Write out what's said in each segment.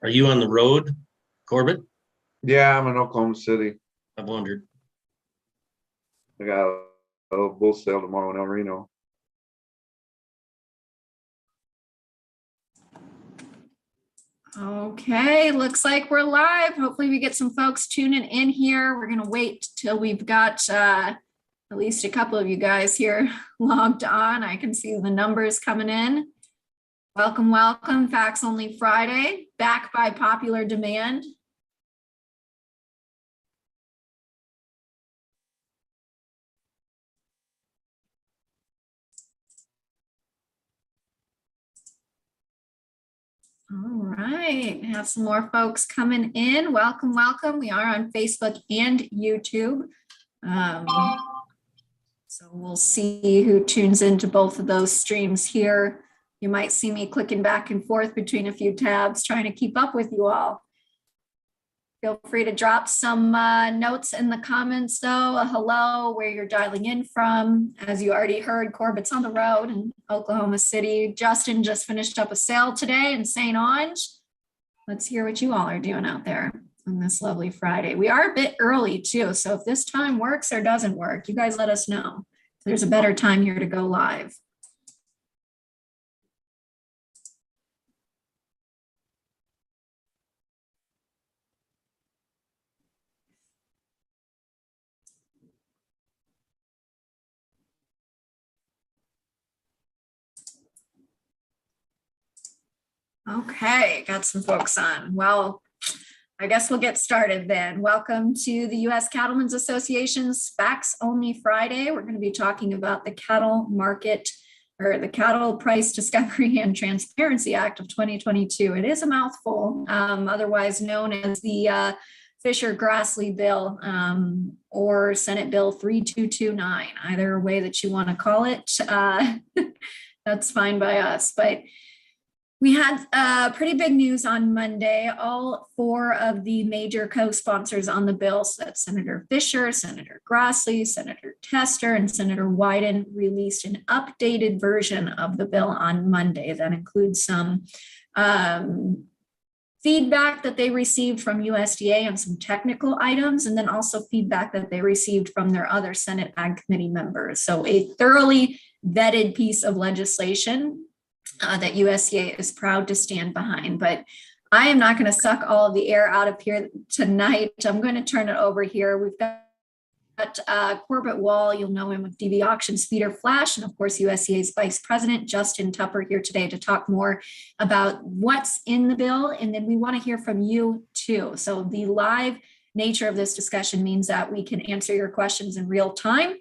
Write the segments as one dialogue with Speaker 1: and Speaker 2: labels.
Speaker 1: Are you on the road, Corbitt?
Speaker 2: Yeah, I'm in Oklahoma City.
Speaker 1: I wondered.
Speaker 2: I got a little bull sale tomorrow in El Reno.
Speaker 3: Okay, looks like we're live. Hopefully we get some folks tuning in here. We're going to wait till we've got at least a couple of you guys here logged on. I can see the numbers coming in. Welcome, welcome. Facts Only Friday, back by popular demand. All right, have some more folks coming in. Welcome, welcome. We are on Facebook and YouTube. So we'll see who tunes into both of those streams here. You might see me clicking back and forth between a few tabs, trying to keep up with you all. Feel free to drop some notes in the comments though. A hello, where you're dialing in from. As you already heard, Corbitt's on the road in Oklahoma City. Justin just finished up a sale today in St. Ange. Let's hear what you all are doing out there on this lovely Friday. We are a bit early too, so if this time works or doesn't work, you guys let us know. There's a better time here to go live. Okay, got some folks on. Well, I guess we'll get started then. Welcome to the U.S. Cattlemen's Association's Facts Only Friday. We're going to be talking about the cattle market or the Cattle Price Discovery and Transparency Act of 2022. It is a mouthful, otherwise known as the Fisher-Grassley bill or Senate Bill 3229, either way that you want to call it. That's fine by us, but we had pretty big news on Monday. All four of the major co-sponsors on the bill, so that's Senator Fisher, Senator Grassley, Senator Tester, and Senator Wyden, released an updated version of the bill on Monday that includes some feedback that they received from USDA on some technical items, and then also feedback that they received from their other Senate Ag Committee members. So a thoroughly vetted piece of legislation that USDA is proud to stand behind. But I am not going to suck all of the air out of here tonight. I'm going to turn it over here. We've got Corbitt Wall, you'll know him with DV Auctions Feeder Flash, and of course USDA's Vice President Justin Tupper here today to talk more about what's in the bill. And then we want to hear from you too. So the live nature of this discussion means that we can answer your questions in real time.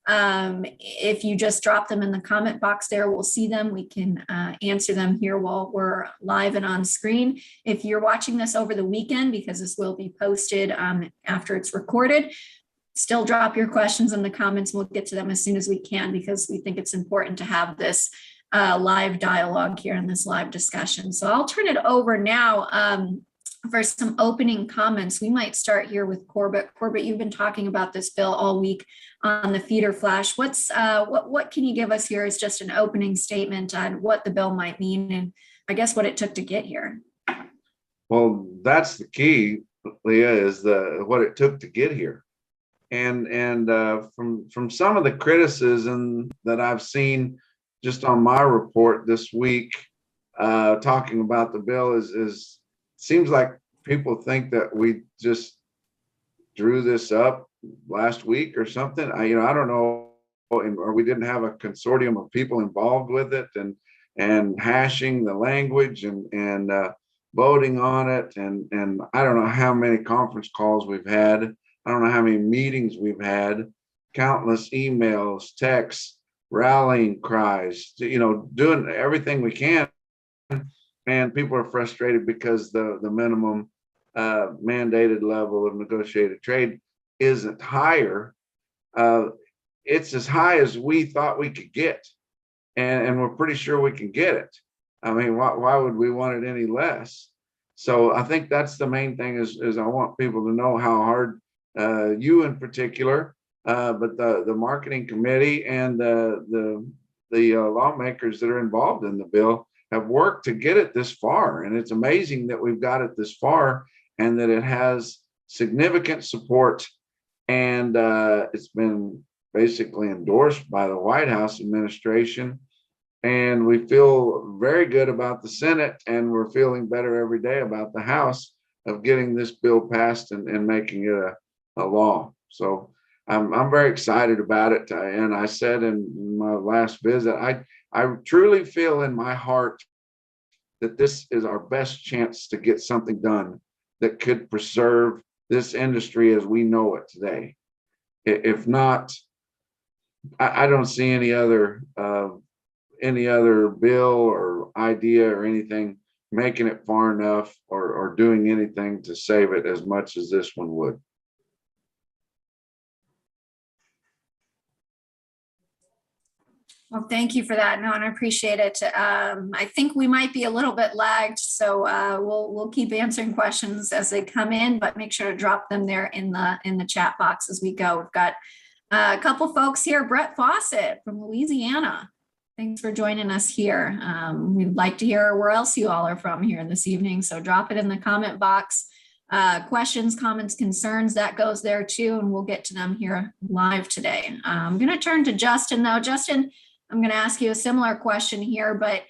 Speaker 3: If you just drop them in the comment box there, we'll see them. We can answer them here while we're live and on screen. If you're watching this over the weekend, because this will be posted after it's recorded, still drop your questions in the comments. We'll get to them as soon as we can, because we think it's important to have this live dialogue here in this live discussion. So I'll turn it over now for some opening comments. We might start here with Corbitt. Corbitt, you've been talking about this bill all week on the Feeder Flash. What can you give us here as just an opening statement on what the bill might mean and I guess what it took to get here?
Speaker 2: Well, that's the key, Leah, is what it took to get here. And from some of the criticism that I've seen just on my report this week, talking about the bill is seems like people think that we just drew this up last week or something. I don't know, or we didn't have a consortium of people involved with it and hashing the language and voting on it. And I don't know how many conference calls we've had. I don't know how many meetings we've had, countless emails, texts, rallying cries, doing everything we can. And people are frustrated because the minimum mandated level of negotiated trade isn't higher. It's as high as we thought we could get. And we're pretty sure we can get it. I mean, why would we want it any less? So I think that's the main thing is I want people to know how hard you in particular, but the marketing committee and the lawmakers that are involved in the bill have worked to get it this far. And it's amazing that we've got it this far and that it has significant support. And it's been basically endorsed by the White House administration. And we feel very good about the Senate, and we're feeling better every day about the House of getting this bill passed and making it a law. So I'm very excited about it. And I said in my last visit, I truly feel in my heart that this is our best chance to get something done that could preserve this industry as we know it today. If not, I don't see any other bill or idea or anything making it far enough or doing anything to save it as much as this one would.
Speaker 3: Well, thank you for that. No, and I appreciate it. I think we might be a little bit lagged, so we'll keep answering questions as they come in, but make sure to drop them there in the chat box as we go. We've got a couple folks here. Brett Fawcett from Louisiana. Thanks for joining us here. We'd like to hear where else you all are from here this evening, so drop it in the comment box. Questions, comments, concerns, that goes there too, and we'll get to them here live today. I'm going to turn to Justin though. Justin, I'm going to ask you a similar question here, but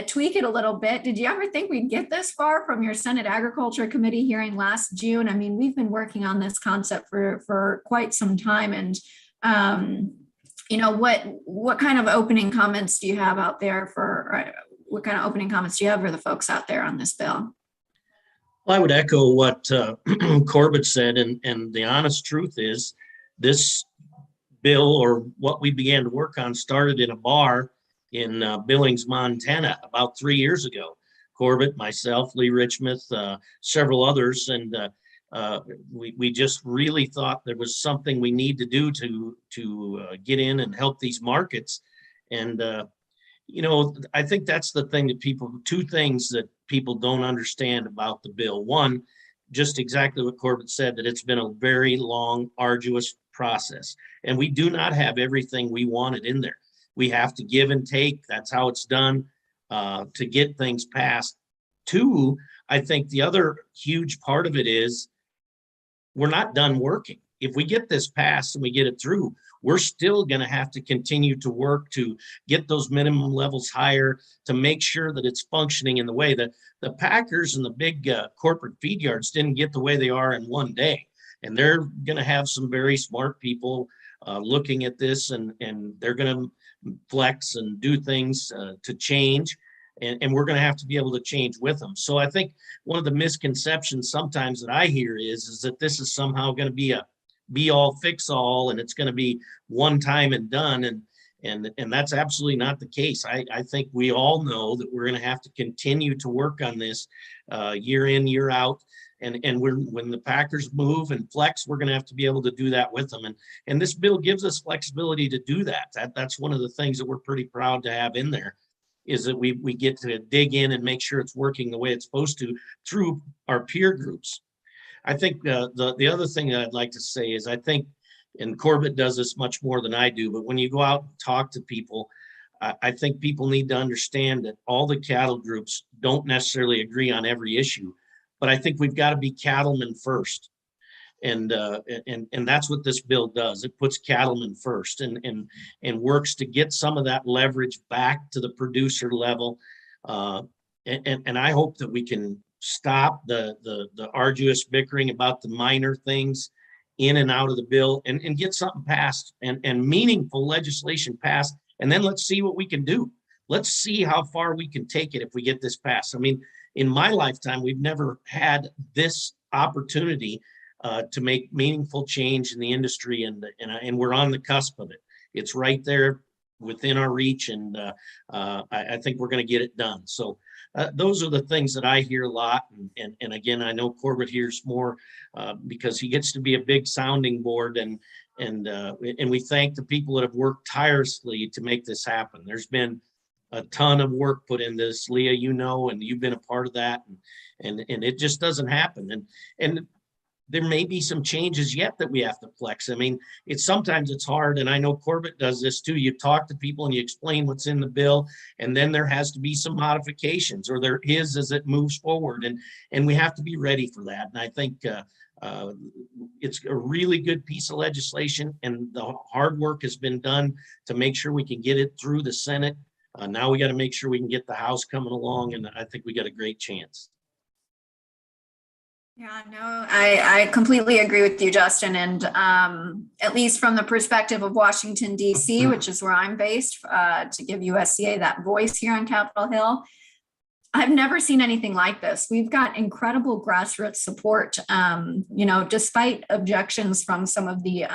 Speaker 3: tweak it a little bit. Did you ever think we'd get this far from your Senate Agriculture Committee hearing last June? I mean, we've been working on this concept for quite some time, and you know, what kind of opening comments do you have out there for? What kind of opening comments do you have for the folks out there on this bill?
Speaker 1: Well, I would echo what Corbitt said, and the honest truth is this bill, or what we began to work on, started in a bar in Billings, Montana about 3 years ago. Corbitt, myself, Lee Richmond, several others, and we just really thought there was something we need to do to get in and help these markets. And you know, I think that's the thing that two things that people don't understand about the bill. One, just exactly what Corbitt said, that it's been a very long, arduous process, and we do not have everything we wanted in there. We have to give and take. That's how it's done to get things passed. Two, I think the other huge part of it is we're not done working. If we get this passed and we get it through, we're still going to have to continue to work to get those minimum levels higher, to make sure that it's functioning in the way that the packers and the big corporate feed yards didn't get the way they are in one day. And they're going to have some very smart people looking at this, and they're going to flex and do things to change. And we're going to have to be able to change with them. So I think one of the misconceptions sometimes that I hear is that this is somehow going to be a be all fix all, and it's going to be one time and done. And that's absolutely not the case. I think we all know that we're going to have to continue to work on this year in, year out. And when the packers move and flex, we're going to have to be able to do that with them. And this bill gives us flexibility to do that. That's one of the things that we're pretty proud to have in there, is that we get to dig in and make sure it's working the way it's supposed to through our peer groups. I think the other thing that I'd like to say is, I think, and Corbitt does this much more than I do, but when you go out and talk to people, I think people need to understand that all the cattle groups don't necessarily agree on every issue, but I think we've got to be cattlemen first. And that's what this bill does. It puts cattlemen first and works to get some of that leverage back to the producer level. And I hope that we can stop the arduous bickering about the minor things in and out of the bill, and get something passed and meaningful legislation passed. And then let's see what we can do. Let's see how far we can take it if we get this passed. I mean, in my lifetime, we've never had this opportunity to make meaningful change in the industry, and we're on the cusp of it. It's right there within our reach, and I think we're going to get it done. So those are the things that I hear a lot, and again, I know Corbitt hears more because he gets to be a big sounding board, and we thank the people that have worked tirelessly to make this happen. There's been a ton of work put into this, Leah, you know, and you've been a part of that, and it just doesn't happen. And there may be some changes yet that we have to flex. I mean, sometimes it's hard, and I know Corbitt does this too. You talk to people and you explain what's in the bill, and then there has to be some modifications, or there is as it moves forward, and we have to be ready for that. And I think it's a really good piece of legislation, and the hard work has been done to make sure we can get it through the Senate. Now we got to make sure we can get the House coming along, and I think we got a great chance.
Speaker 3: Yeah, no, I completely agree with you, Justin. And at least from the perspective of Washington, D.C., which is where I'm based, to give USDA that voice here on Capitol Hill, I've never seen anything like this. We've got incredible grassroots support, despite objections from some of the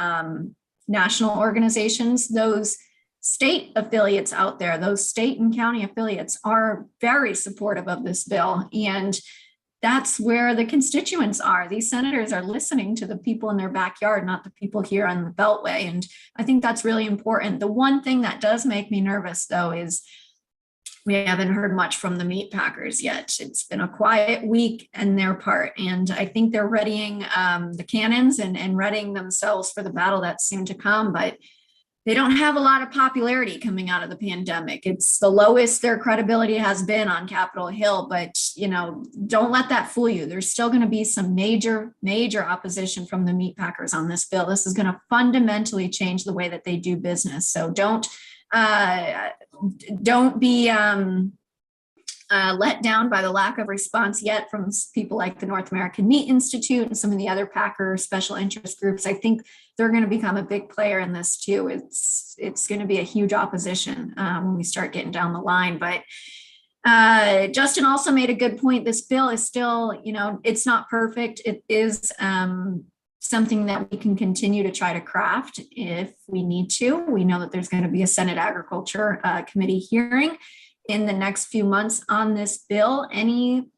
Speaker 3: national organizations. Those state affiliates out there, those state and county affiliates are very supportive of this bill. And that's where the constituents are. These senators are listening to the people in their backyard, not the people here on the Beltway. And I think that's really important. The one thing that does make me nervous, though, is we haven't heard much from the meat packers yet. It's been a quiet week on their part. And I think they're readying the cannons and readying themselves for the battle that's soon to come. But they don't have a lot of popularity coming out of the pandemic. It's the lowest their credibility has been on Capitol Hill, but don't let that fool you. There's still going to be some major opposition from the meat packers on this bill. This is going to fundamentally change the way that they do business. So don't be let down by the lack of response yet from people like the North American Meat Institute and some of the other packer special interest groups. I think they're going to become a big player in this too. It's going to be a huge opposition when we start getting down the line. But Justin also made a good point. This bill is still, it's not perfect. It is something that we can continue to try to craft if we need to. We know that there's going to be a Senate Agriculture Committee hearing in the next few months on this bill. Any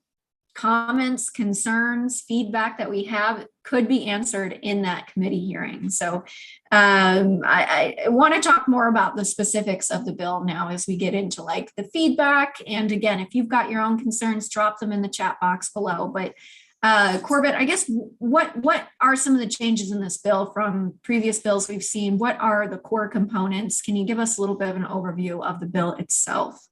Speaker 3: comments, concerns, feedback that we have could be answered in that committee hearing. So I want to talk more about the specifics of the bill now as we get into like the feedback. And again, if you've got your own concerns, drop them in the chat box below. But Corbitt, I guess what are some of the changes in this bill from previous bills we've seen? What are the core components? Can you give us a little bit of an overview of the bill itself?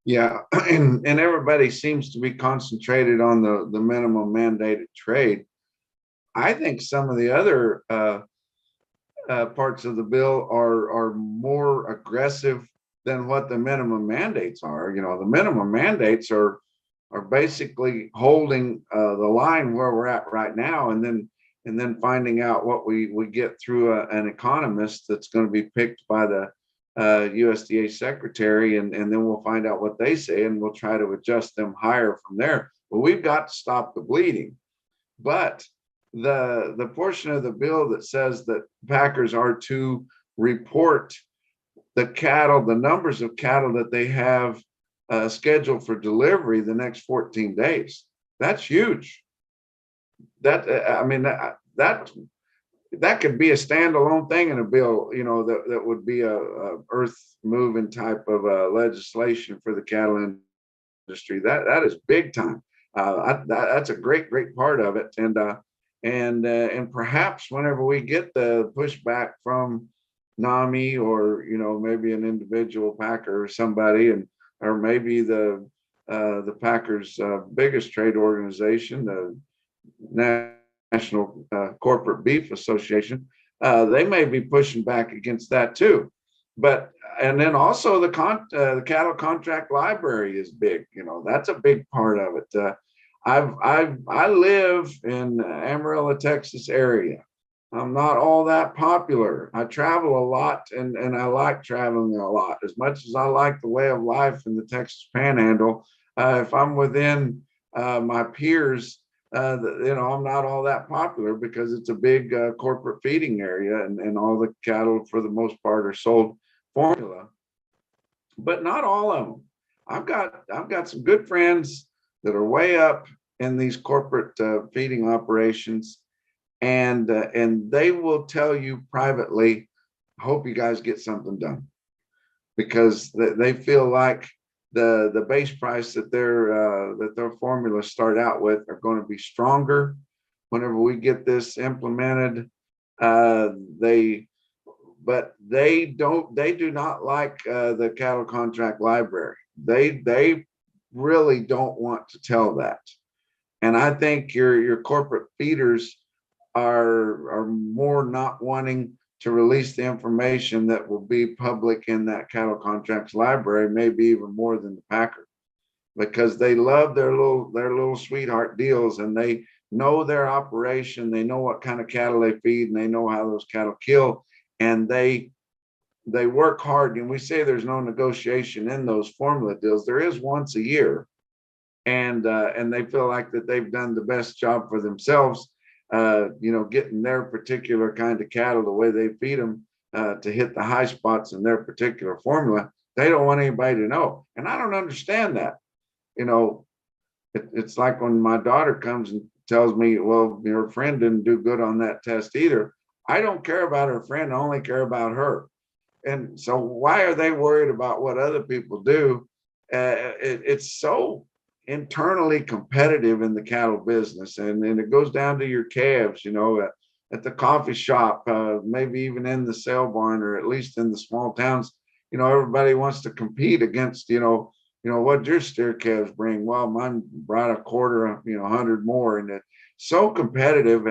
Speaker 2: Yeah, and everybody seems to be concentrated on the minimum mandated trade. I think some of the other parts of the bill are more aggressive than what the minimum mandates are. The minimum mandates are basically holding the line where we're at right now, and then finding out what we get through an economist that's going to be picked by the USDA secretary, and then we'll find out what they say, and we'll try to adjust them higher from there. But we've got to stop the bleeding. But the portion of the bill that says that packers are to report the numbers of cattle that they have scheduled for delivery the next 14 days, that's huge. That could be a standalone thing in a bill, that would be a earth moving type of legislation for the cattle industry. That is big time. That's a great part of it. And perhaps whenever we get the pushback from NAMI or, maybe an individual packer or somebody, or maybe the packers' biggest trade organization, the National Corporate Beef Association, they may be pushing back against that too. And then also the cattle contract library is big. That's a big part of it. I live in Amarillo, Texas area. I'm not all that popular. I travel a lot, and I like traveling a lot. As much as I like the way of life in the Texas Panhandle, if I'm within my peers, I'm not all that popular because it's a big corporate feeding area, and all the cattle for the most part are sold formula, but not all of them. I've got some good friends that are way up in these corporate feeding operations, and they will tell you privately, I hope you guys get something done, because they feel like the base price that their formulas start out with are going to be stronger whenever we get this implemented. They do not like the cattle contract library. They really don't want to tell that. And I think your corporate feeders are more not wanting to release the information that will be public in that cattle contracts library, maybe even more than the packer, because they love their little sweetheart deals, and they know their operation, they know what kind of cattle they feed, and they know how those cattle kill, and they work hard. And we say there's no negotiation in those formula deals. There is once a year, and they feel like that they've done the best job for themselves, getting their particular kind of cattle the way they feed them to hit the high spots in their particular formula. They don't want anybody to know, and I don't understand that. It's like when my daughter comes and tells me, well, your friend didn't do good on that test either. I don't care about her friend, I only care about her. And so why are they worried about what other people do? It's so internally competitive in the cattle business, and it goes down to your calves, at the coffee shop, maybe even in the sale barn, or at least in the small towns. Everybody wants to compete against, what your steer calves bring. Well, mine brought a quarter, 100 more, and it's so competitive.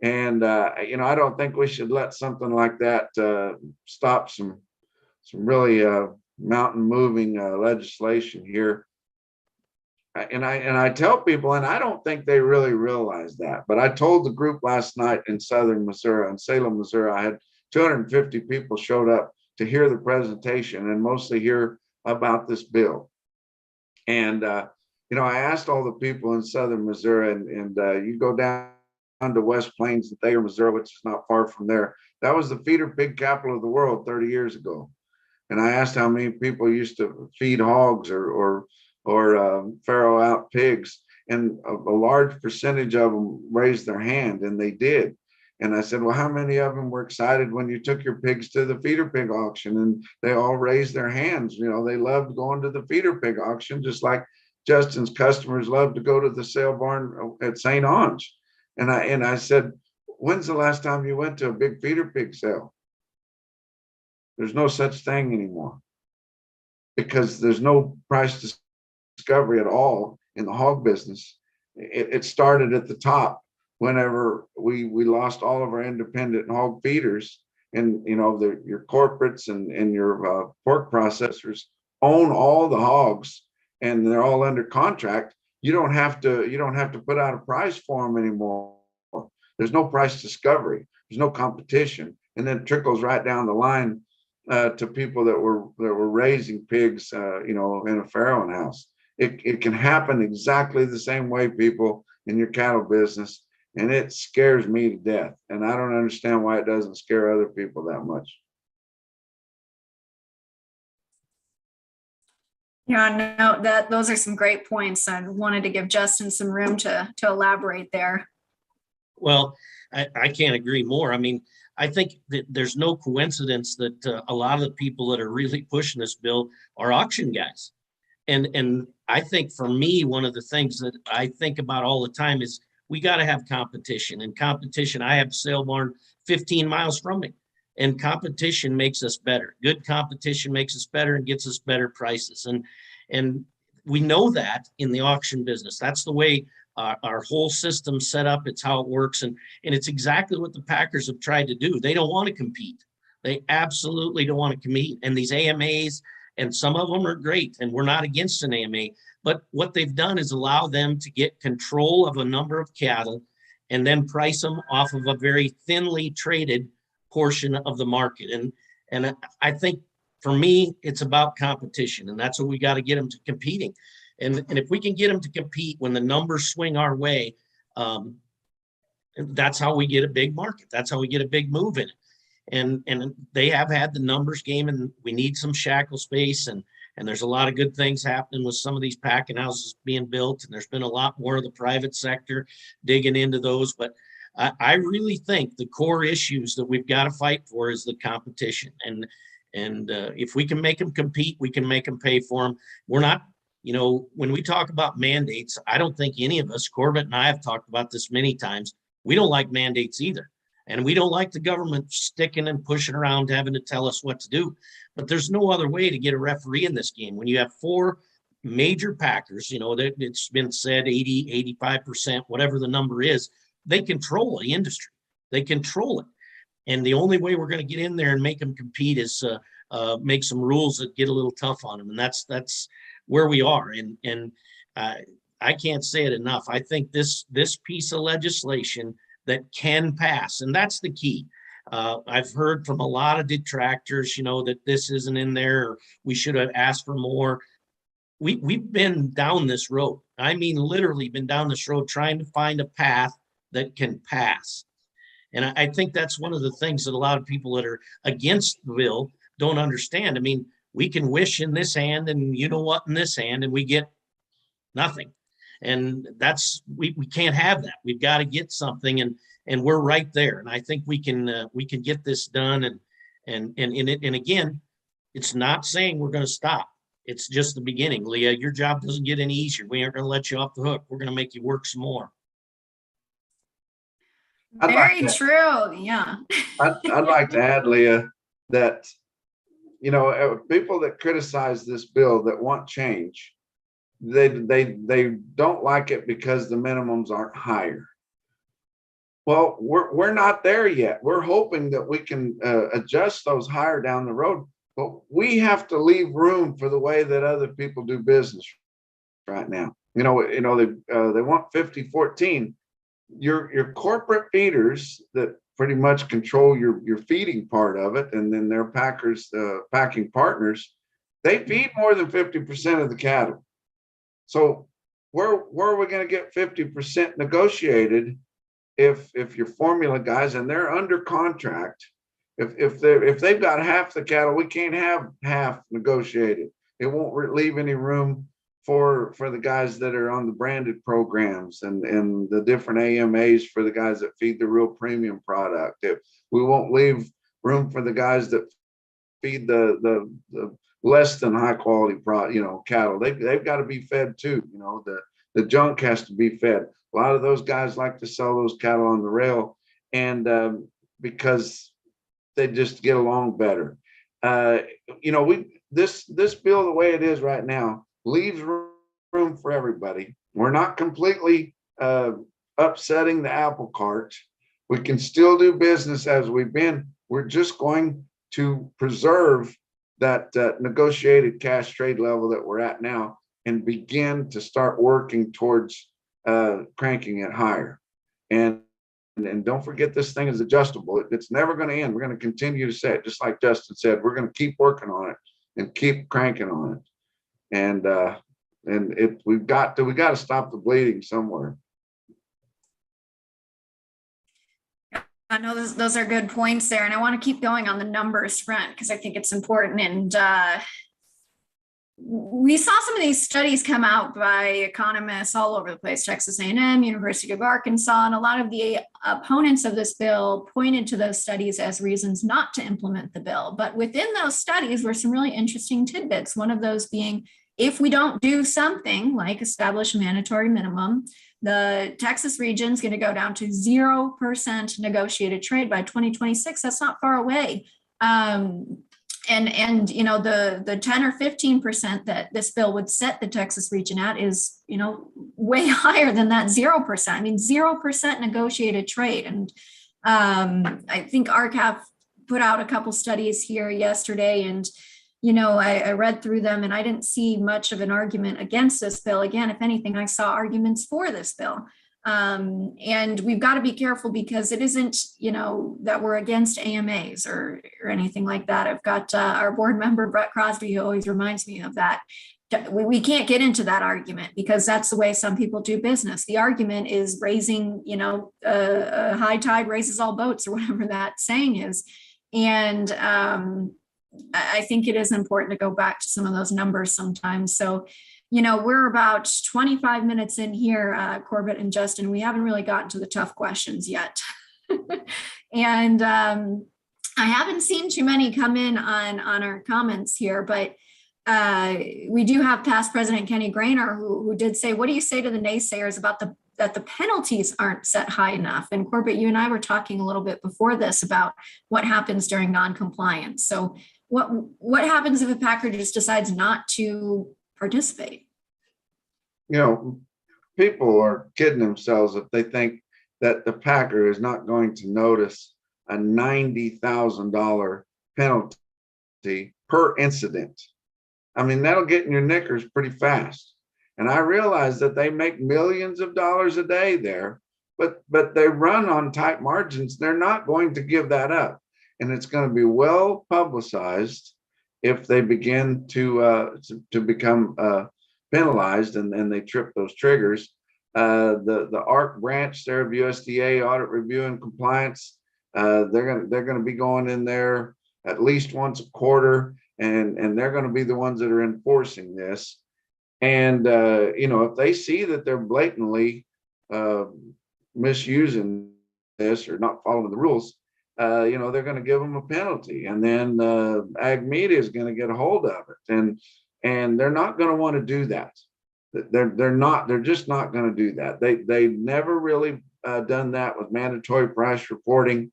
Speaker 2: And I don't think we should let something like that stop some really mountain moving legislation here. And I tell people, and I don't think they really realize that, but I told the group last night in southern Missouri, in Salem, Missouri, I had 250 people showed up to hear the presentation, and mostly hear about this bill. And I asked all the people in southern Missouri, and you go down to West Plains in Thayer, Missouri, which is not far from there. That was the feeder pig capital of the world 30 years ago. And I asked how many people used to feed hogs or farrow out pigs, and a large percentage of them raised their hand, and they did. And I said, well, how many of them were excited when you took your pigs to the feeder pig auction? And they all raised their hands. They loved going to the feeder pig auction, just like Justin's customers love to go to the sale barn at St. Ange. And I said, when's the last time you went to a big feeder pig sale? There's no such thing anymore, because there's no price discovery at all in the hog business. It started at the top whenever we lost all of our independent hog feeders, and your corporates and your pork processors own all the hogs, and they're all under contract. You don't have to put out a price for them anymore. There's no price discovery. There's no competition, and then it trickles right down the line to people that were raising pigs, in a farrowing house. It can happen exactly the same way, people, in your cattle business, and it scares me to death. And I don't understand why it doesn't scare other people that much.
Speaker 3: Yeah, no, those are some great points. I wanted to give Justin some room to elaborate there.
Speaker 1: Well, I can't agree more. I mean, I think that there's no coincidence that a lot of the people that are really pushing this bill are auction guys. And I think for me, one of the things that I think about all the time is we got to have competition. And competition, I have a sale barn 15 miles from me, and competition makes us better. Good competition makes us better and gets us better prices. And we know that in the auction business. That's the way our whole system set up. It's how it works. And it's exactly what the Packers have tried to do. They don't want to compete. They absolutely don't want to compete. And these AMAs, and some of them are great, and we're not against an AMA, but what they've done is allow them to get control of a number of cattle and then price them off of a very thinly traded portion of the market. And I think for me, it's about competition, and that's what we got to get them to competing. And if we can get them to compete when the numbers swing our way, that's how we get a big market. That's how we get a big move in it. And they have had the numbers game, and we need some shackle space, and there's a lot of good things happening with some of these packing houses being built, and there's been a lot more of the private sector digging into those. But I really think the core issues that we've got to fight for is the competition, and if we can make them compete, we can make them pay for them. We're not You know, when we talk about mandates, I don't think any of us, Corbitt and I have talked about this many times. We don't like mandates either. And we don't like the government sticking and pushing around, having to tell us what to do. But there's no other way to get a referee in this game. When you have four major packers, you know, it's been said 80, 85%, whatever the number is, they control the industry. They control it. And the only way we're going to get in there and make them compete is make some rules that get a little tough on them. And that's where we are. And I can't say it enough. I think this piece of legislation that can pass, and that's the key. I've heard from a lot of detractors, you know, that this isn't in there, or we should have asked for more. We've been down this road. I mean, literally been down this road trying to find a path that can pass. And I think that's one of the things that a lot of people that are against the bill don't understand. I mean, we can wish in this hand and you know what in this hand, and we get nothing. And that's, we can't have that. We've got to get something, and we're right there. And I think we can get this done. And again, it's not saying we're going to stop. It's just the beginning. Leah, your job doesn't get any easier. We aren't going to let you off the hook. We're going to make you work some more.
Speaker 3: Very true. Yeah.
Speaker 2: I'd like to add, Leah, that, you know, people that criticize this bill that want change, they don't like it because the minimums aren't higher. Well, we're not there yet. We're hoping that we can adjust those higher down the road, but we have to leave room for the way that other people do business right now. You know, they want 50-14. Your corporate feeders that pretty much control your feeding part of it, and then their packers, packing partners, they feed more than 50% of the cattle. So where are we going to get 50% negotiated if your formula guys, and they're under contract, if they've got half the cattle, we can't have half negotiated. It won't leave any room for the guys that are on the branded programs and the different AMAs for the guys that feed the real premium product. If we won't leave room for the guys that feed the less than high quality cattle. They've got to be fed too. You know, the junk has to be fed. A lot of those guys like to sell those cattle on the rail, and because they just get along better. You know, this bill the way it is right now leaves room for everybody. We're not completely upsetting the apple cart. We can still do business as we've been. We're just going to preserve that negotiated cash trade level that we're at now and begin to start working towards cranking it higher. And don't forget, this thing is adjustable. It's never going to end. We're going to continue to say it, just like Justin said. We're going to keep working on it and keep cranking on it. And we've got to stop the bleeding somewhere.
Speaker 3: I know those are good points there, and I want to keep going on the numbers front because I think it's important. And we saw some of these studies come out by economists all over the place, Texas A&M, University of Arkansas, and a lot of the opponents of this bill pointed to those studies as reasons not to implement the bill. But within those studies were some really interesting tidbits. One of those being, if we don't do something like establish a mandatory minimum, the Texas region is going to go down to 0% negotiated trade by 2026. That's not far away. And you know, the 10 or 15% that this bill would set the Texas region at is, you know, way higher than that 0%. I mean, 0% negotiated trade. And I think RCAF put out a couple studies here yesterday, and you know, I read through them and I didn't see much of an argument against this bill. Again, if anything, I saw arguments for this bill. And we've got to be careful because it isn't, you know, that we're against AMAs or anything like that. I've got our board member, Brett Crosby, who always reminds me of that. We can't get into that argument because that's the way some people do business. The argument is raising, you know, a high tide raises all boats, or whatever that saying is. And I think it is important to go back to some of those numbers sometimes. So, you know, we're about 25 minutes in here, Corbitt and Justin. We haven't really gotten to the tough questions yet. And I haven't seen too many come in on our comments here, but we do have past President Kenny Grainer who did say, what do you say to the naysayers about that the penalties aren't set high enough? And Corbitt, you and I were talking a little bit before this about what happens during non-compliance. So what happens if a packer just decides not to participate?
Speaker 2: You know, people are kidding themselves if they think that the packer is not going to notice a $90,000 penalty per incident. I mean, that'll get in your knickers pretty fast. And I realize that they make millions of dollars a day there, but they run on tight margins. They're not going to give that up. And it's going to be well publicized if they begin to become penalized and they trip those triggers. The ARC branch there of USDA, Audit Review and Compliance, they're going to be going in there at least once a quarter, and they're going to be the ones that are enforcing this. And you know, if they see that they're blatantly misusing this or not following the rules, you know, they're going to give them a penalty, and then ag media is going to get a hold of it, and they're not going to want to do that. They're just not going to do that. They've never really done that with mandatory price reporting.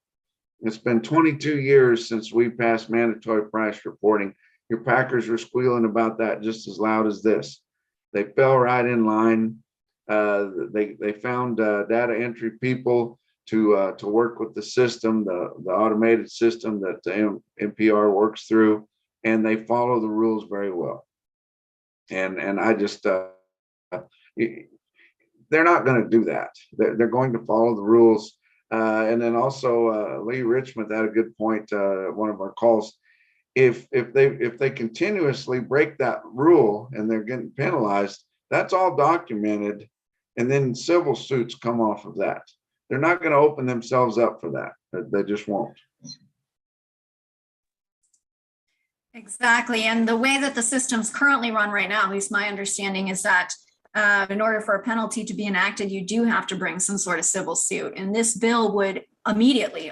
Speaker 2: It's been 22 years since we passed mandatory price reporting. Your packers were squealing about that just as loud as this. They fell right in line. They found data entry people to work with the system, the automated system that the NPR works through, and they follow the rules very well. And I just they're not going to do that. They're going to follow the rules. And then also Lee Richmond had a good point one of our calls. If they continuously break that rule and they're getting penalized, that's all documented, and then civil suits come off of that. They're not going to open themselves up for that. They just won't.
Speaker 3: Exactly. And the way that the system's currently run right now, at least my understanding, is that in order for a penalty to be enacted, you do have to bring some sort of civil suit. And this bill would immediately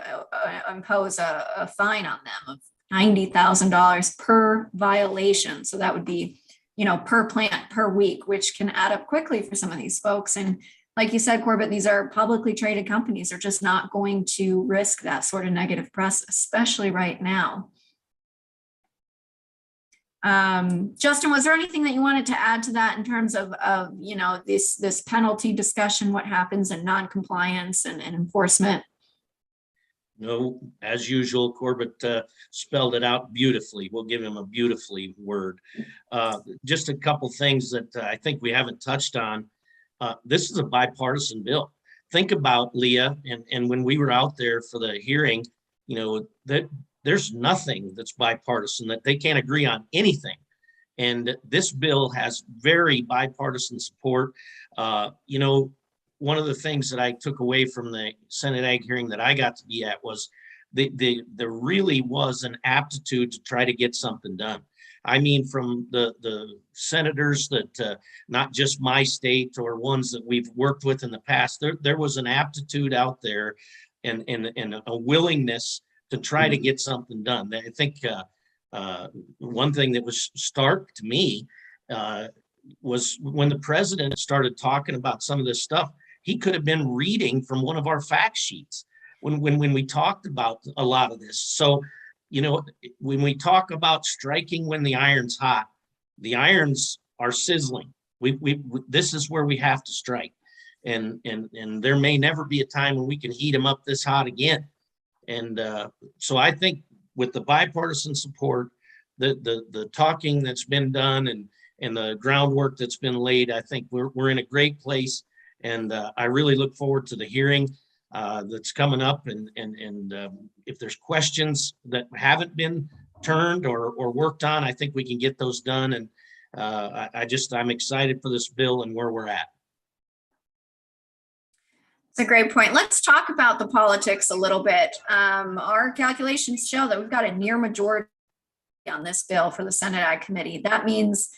Speaker 3: impose a fine on them of $90,000 per violation. So that would be, you know, per plant per week, which can add up quickly for some of these folks. And like you said, Corbitt, these are publicly traded companies. They're just not going to risk that sort of negative press, especially right now. Justin, was there anything that you wanted to add to that in terms of you know, this penalty discussion, what happens in non-compliance and enforcement?
Speaker 1: No, as usual, Corbitt spelled it out beautifully. We'll give him a beautifully word. Just a couple things that I think we haven't touched on. This is a bipartisan bill. Think about, Leah, and when we were out there for the hearing, you know, that there's nothing that's bipartisan, that they can't agree on anything. And this bill has very bipartisan support. You know, one of the things that I took away from the Senate Ag hearing that I got to be at was there really was an aptitude to try to get something done. I mean, from the senators that not just my state or ones that we've worked with in the past, there was an aptitude out there and a willingness to try to get something done. I think one thing that was stark to me was when the president started talking about some of this stuff, he could have been reading from one of our fact sheets when we talked about a lot of this. So, you know, when we talk about striking when the iron's hot, the irons are sizzling. This is where we have to strike. And there may never be a time when we can heat them up this hot again. And so I think with the bipartisan support, the talking that's been done and the groundwork that's been laid, I think we're in a great place. And I really look forward to the hearing that's coming up. And if there's questions that haven't been turned or worked on, I think we can get those done. And I'm excited for this bill and where we're at.
Speaker 3: It's a great point. Let's talk about the politics a little bit. Our calculations show that we've got a near majority on this bill for the Senate Ag Committee. That means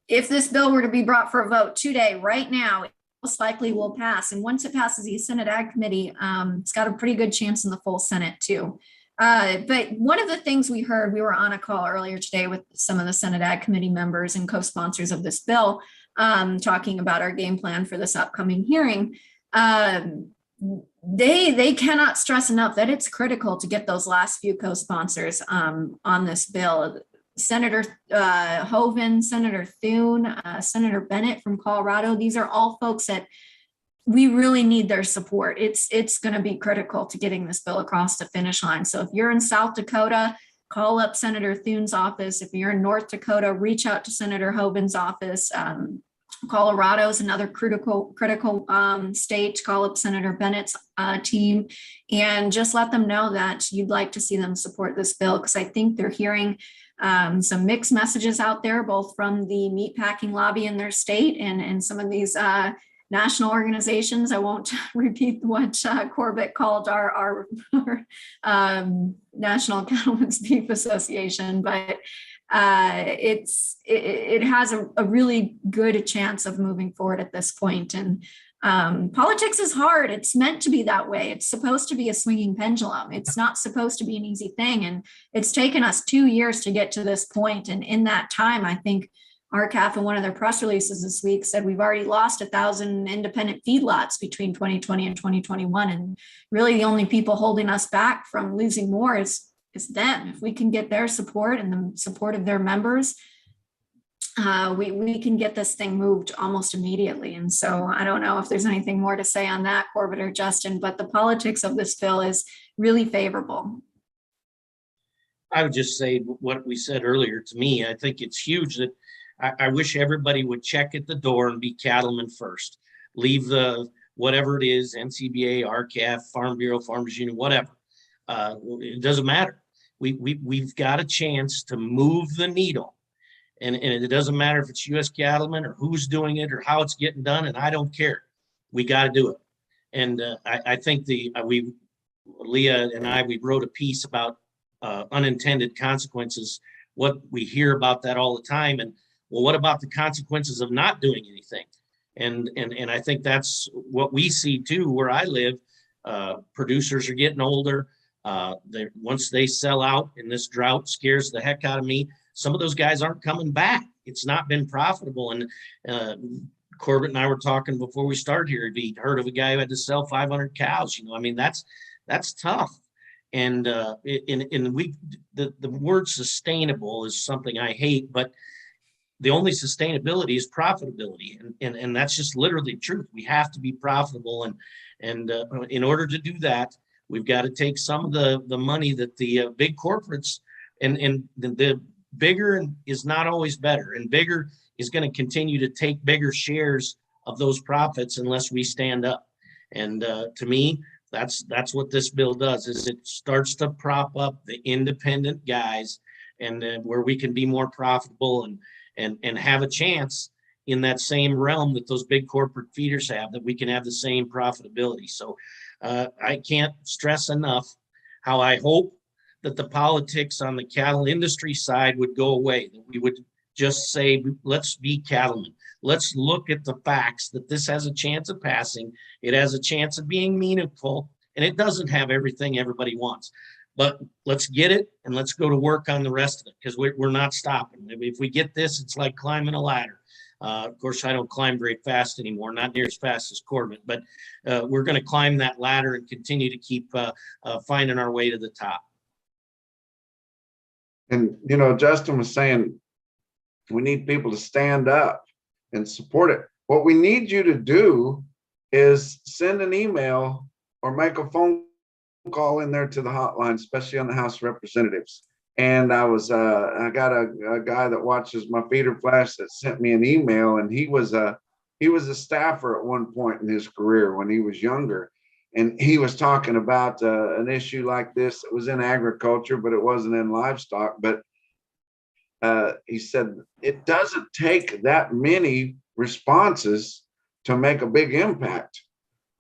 Speaker 3: if this bill were to be brought for a vote today, right now, it most likely will pass. And once it passes the Senate Ag Committee, it's got a pretty good chance in the full Senate too. But one of the things we heard, we were on a call earlier today with some of the Senate Ag Committee members and co-sponsors of this bill, talking about our game plan for this upcoming hearing. They cannot stress enough that it's critical to get those last few co-sponsors on this bill. Senator Hoeven, Senator Thune, Senator Bennett from Colorado. These are all folks that we really need their support. It's going to be critical to getting this bill across the finish line. So if you're in South Dakota, call up Senator Thune's office. If you're in North Dakota, reach out to Senator Hoeven's office. Colorado is another critical state. Call up Senator Bennett's team and just let them know that you'd like to see them support this bill, because I think they're hearing some mixed messages out there, both from the meatpacking lobby in their state and some of these national organizations. I won't repeat what Corbitt called our National Cattlemen's Beef Association, but it has a really good chance of moving forward at this point. And politics is hard. It's meant to be that way. It's supposed to be a swinging pendulum. It's not supposed to be an easy thing. And it's taken us 2 years to get to this point. And in that time, I think RCAF in one of their press releases this week said we've already lost 1,000 independent feedlots between 2020 and 2021. And really the only people holding us back from losing more is them. If we can get their support and the support of their members, we can get this thing moved almost immediately. And so I don't know if there's anything more to say on that, Corbitt or Justin, but the politics of this bill is really favorable.
Speaker 1: I would just say what we said earlier. To me, I think it's huge that I wish everybody would check at the door and be cattlemen first. Leave the whatever it is, NCBA, RCAF, Farm Bureau, Farmers Union, whatever. It doesn't matter. We've got a chance to move the needle. And it doesn't matter if it's U.S. Cattlemen or who's doing it or how it's getting done, and I don't care. We got to do it. And I think Leah and I, we wrote a piece about unintended consequences. What we hear about that all the time, and well, what about the consequences of not doing anything? And I think that's what we see too, where I live. Producers are getting older. Once they sell out, and this drought scares the heck out of me, some of those guys aren't coming back. It's not been profitable. And Corbitt and I were talking before we started here. He heard of a guy who had to sell 500 cows. I mean, that's tough. And the word sustainable is something I hate, but the only sustainability is profitability. And that's just literally truth. We have to be profitable. And in order to do that, we've got to take some of the money that the big corporates and the bigger is not always better, and bigger is going to continue to take bigger shares of those profits unless we stand up. And to me, that's what this bill does, is it starts to prop up the independent guys, and where we can be more profitable and have a chance in that same realm that those big corporate feeders have, that we can have the same profitability. So I can't stress enough how I hope that the politics on the cattle industry side would go away, that we would just say, let's be cattlemen. Let's look at the facts that this has a chance of passing. It has a chance of being meaningful, and it doesn't have everything everybody wants. But let's get it, and let's go to work on the rest of it, because we're not stopping. If we get this, it's like climbing a ladder. Of course, I don't climb very fast anymore, not near as fast as Corbitt, but we're going to climb that ladder and continue to keep finding our way to the top.
Speaker 2: And, Justin was saying, we need people to stand up and support it. What we need you to do is send an email or make a phone call in there to the hotline, especially on the House of Representatives. And I got a guy that watches my feeder flash that sent me an email, and he was a staffer at one point in his career when he was younger. And he was talking about an issue like this. It was in agriculture, but it wasn't in livestock. But he said it doesn't take that many responses to make a big impact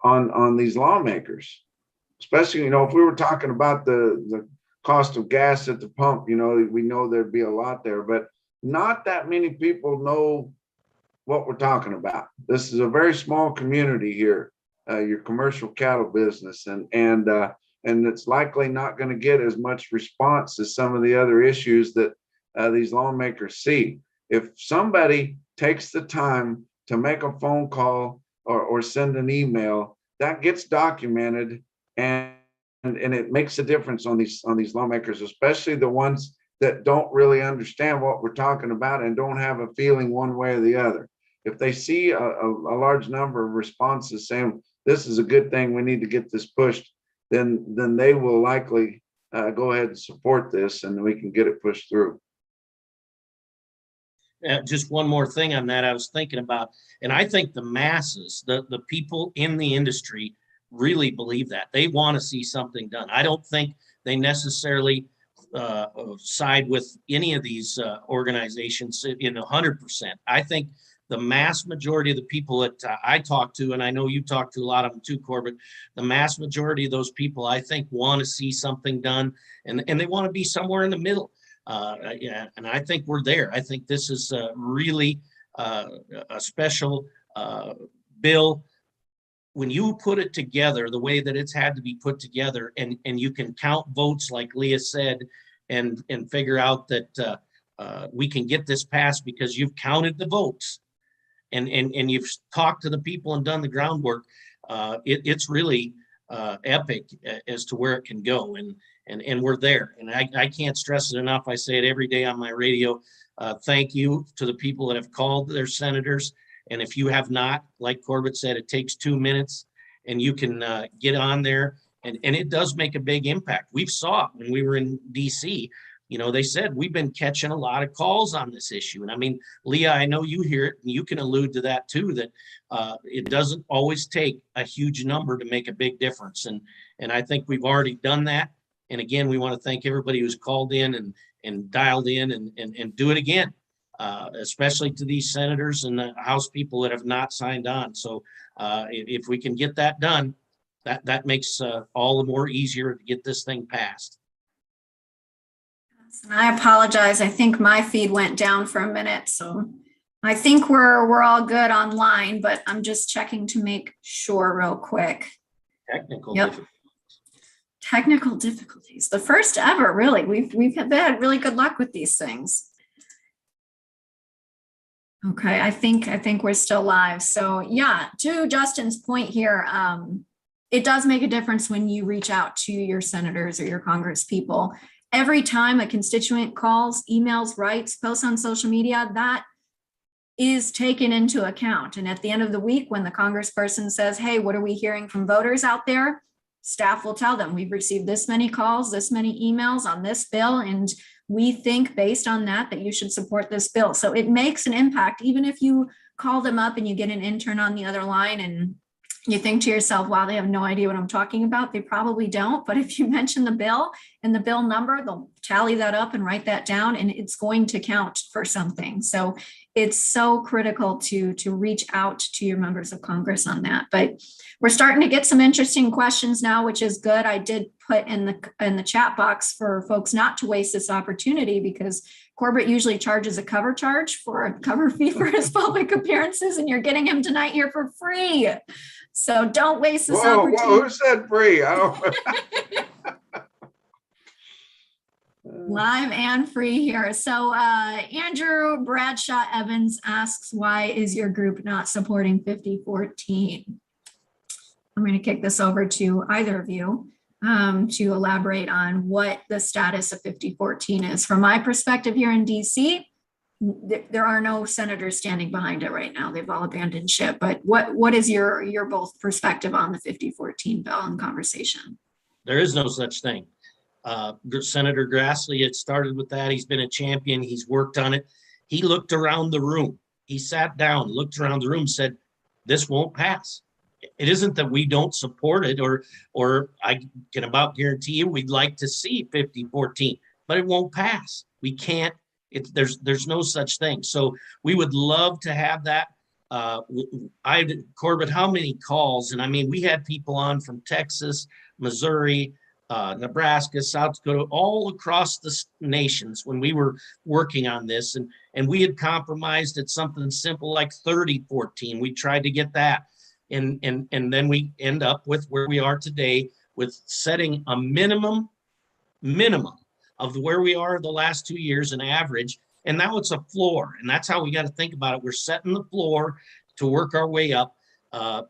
Speaker 2: on these lawmakers. Especially, if we were talking about the cost of gas at the pump, we know there'd be a lot there, but not that many people know what we're talking about. This is a very small community here. Your commercial cattle business, and and it's likely not going to get as much response as some of the other issues that these lawmakers see. If somebody takes the time to make a phone call or send an email, that gets documented, and it makes a difference on these lawmakers, especially the ones that don't really understand what we're talking about and don't have a feeling one way or the other. If they see a large number of responses saying this is a good thing, we need to get this pushed, then they will likely go ahead and support this, and we can get it pushed through.
Speaker 1: Just one more thing on that I was thinking about, and I think the masses, the people in the industry really believe that. They want to see something done. I don't think they necessarily side with any of these organizations in 100%. I think the mass majority of the people that I talk to, and I know you talk to a lot of them too, Corbitt, the mass majority of those people, I think, want to see something done, and they want to be somewhere in the middle. Yeah, and I think we're there. I think this is really a special bill. When you put it together the way that it's had to be put together, and you can count votes like Leah said, and figure out that we can get this passed because you've counted the votes, and you've talked to the people and done the groundwork. It's really epic as to where it can go, and we're there. And I can't stress it enough. I say it every day on my radio. Thank you to the people that have called their senators. And if you have not, like Corbitt said, it takes 2 minutes, and you can get on there, and it does make a big impact. We've saw it when we were in DC. You know, they said we've been catching a lot of calls on this issue. And I mean, Leah, I know you hear it, and you can allude to that too, that it doesn't always take a huge number to make a big difference. And I think we've already done that. And again, we want to thank everybody who's called in and dialed in and do it again. Especially to these senators and the House people that have not signed on. So if we can get that done, that makes all the more easier to get this thing passed.
Speaker 3: And I apologize. I think my feed went down for a minute, so I think we're all good online, but I'm just checking to make sure real quick.
Speaker 1: Technical
Speaker 3: difficulties. Technical difficulties. The first ever, really. We've had really good luck with these things. Okay, I think we're still live. So yeah, to Justin's point here, it does make a difference when you reach out to your senators or your Congress people. Every time a constituent calls, emails, writes, posts on social media, that is taken into account. And at the end of the week, when the congressperson says, hey, what are we hearing from voters out there? Staff will tell them, we've received this many calls, this many emails on this bill, and we think based on that you should support this bill. So it makes an impact, even if you call them up and you get an intern on the other line and you think to yourself, wow, they have no idea what I'm talking about. They probably don't. But if you mention the bill and the bill number, they'll tally that up and write that down, and it's going to count for something. So it's so critical to reach out to your members of Congress on that. But we're starting to get some interesting questions now, which is good. I did put in the chat box for folks not to waste this opportunity, because Corbitt usually charges a cover fee for his public appearances, and you're getting him tonight here for free. So don't waste this opportunity.
Speaker 2: Whoa, who said free? I don't.
Speaker 3: Live and free here. So Andrew Bradshaw Evans asks, why is your group not supporting 5014? I'm going to kick this over to either of you to elaborate on what the status of 5014 is. From my perspective here in DC, there are no senators standing behind it right now. They've all abandoned ship. But what is your both perspective on the 5014 bill and conversation?
Speaker 1: There is no such thing. Senator Grassley had started with that. He's been a champion. He's worked on it. He looked around the room. He sat down, looked around the room, said, this won't pass. It isn't that we don't support it, or I can about guarantee you we'd like to see 5014, but it won't pass. We can't. There's no such thing. So we would love to have that. Corbitt, how many calls? And I mean, we had people on from Texas, Missouri, Nebraska, South Dakota, all across the nations when we were working on this. And we had compromised at something simple like 3014. We tried to get that. And then we end up with where we are today with setting a minimum of where we are the last 2 years an average. And now it's a floor. And that's how we got to think about it. We're setting the floor to work our way up. I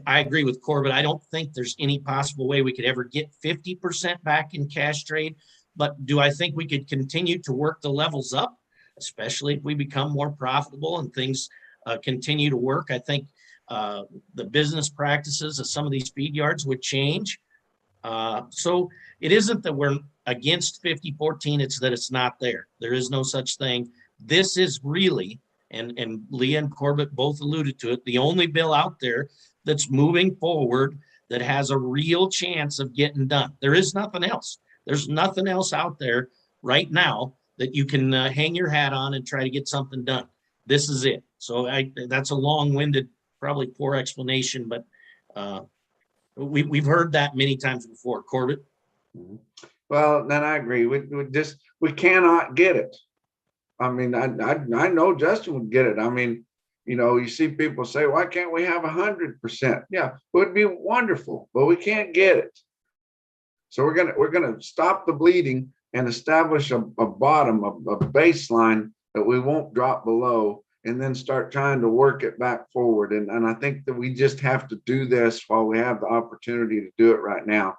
Speaker 1: agree with Corbitt. I don't think there's any possible way we could ever get 50% back in cash trade. But do I think we could continue to work the levels up, especially if we become more profitable and things continue to work? I think the business practices of some of these feed yards would change. So it isn't that we're against 50-14, it's that it's not there. There is no such thing. This is really, and Leah and Corbitt both alluded to it, the only bill out there that's moving forward that has a real chance of getting done. There is nothing else. There's nothing else out there right now that you can hang your hat on and try to get something done. This is it. So that's a long-winded, probably poor explanation, but we've heard that many times before. Corbitt?
Speaker 2: Well, then I agree. We cannot get it. I mean, I know Justin would get it. I mean, you know, you see people say, why can't we have 100%? Yeah, it would be wonderful, but we can't get it. So we're gonna stop the bleeding and establish a bottom, a baseline that we won't drop below, and then start trying to work it back forward. And I think that we just have to do this while we have the opportunity to do it right now.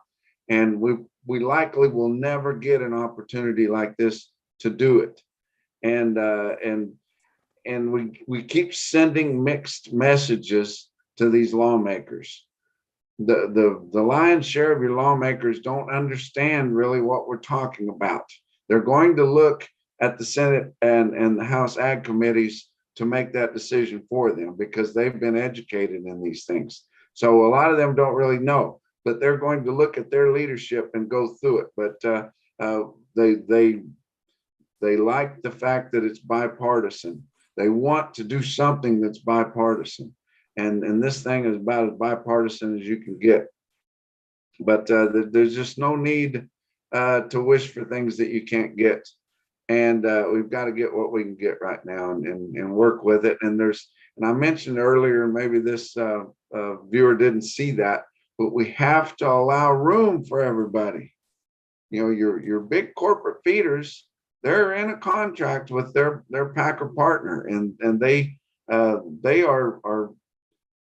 Speaker 2: And we likely will never get an opportunity like this to do it. And we keep sending mixed messages to these lawmakers. The lion's share of your lawmakers don't understand really what we're talking about. They're going to look at the Senate and the House Ag committees to make that decision for them because they've been educated in these things. So a lot of them don't really know, but they're going to look at their leadership and go through it. But they like the fact that it's bipartisan. They want to do something that's bipartisan. And this thing is about as bipartisan as you can get. But there's just no need to wish for things that you can't get. And we've got to get what we can get right now and work with it. And I mentioned earlier, maybe this viewer didn't see that, but we have to allow room for everybody. You know, your big corporate feeders, they're in a contract with their packer partner, and they are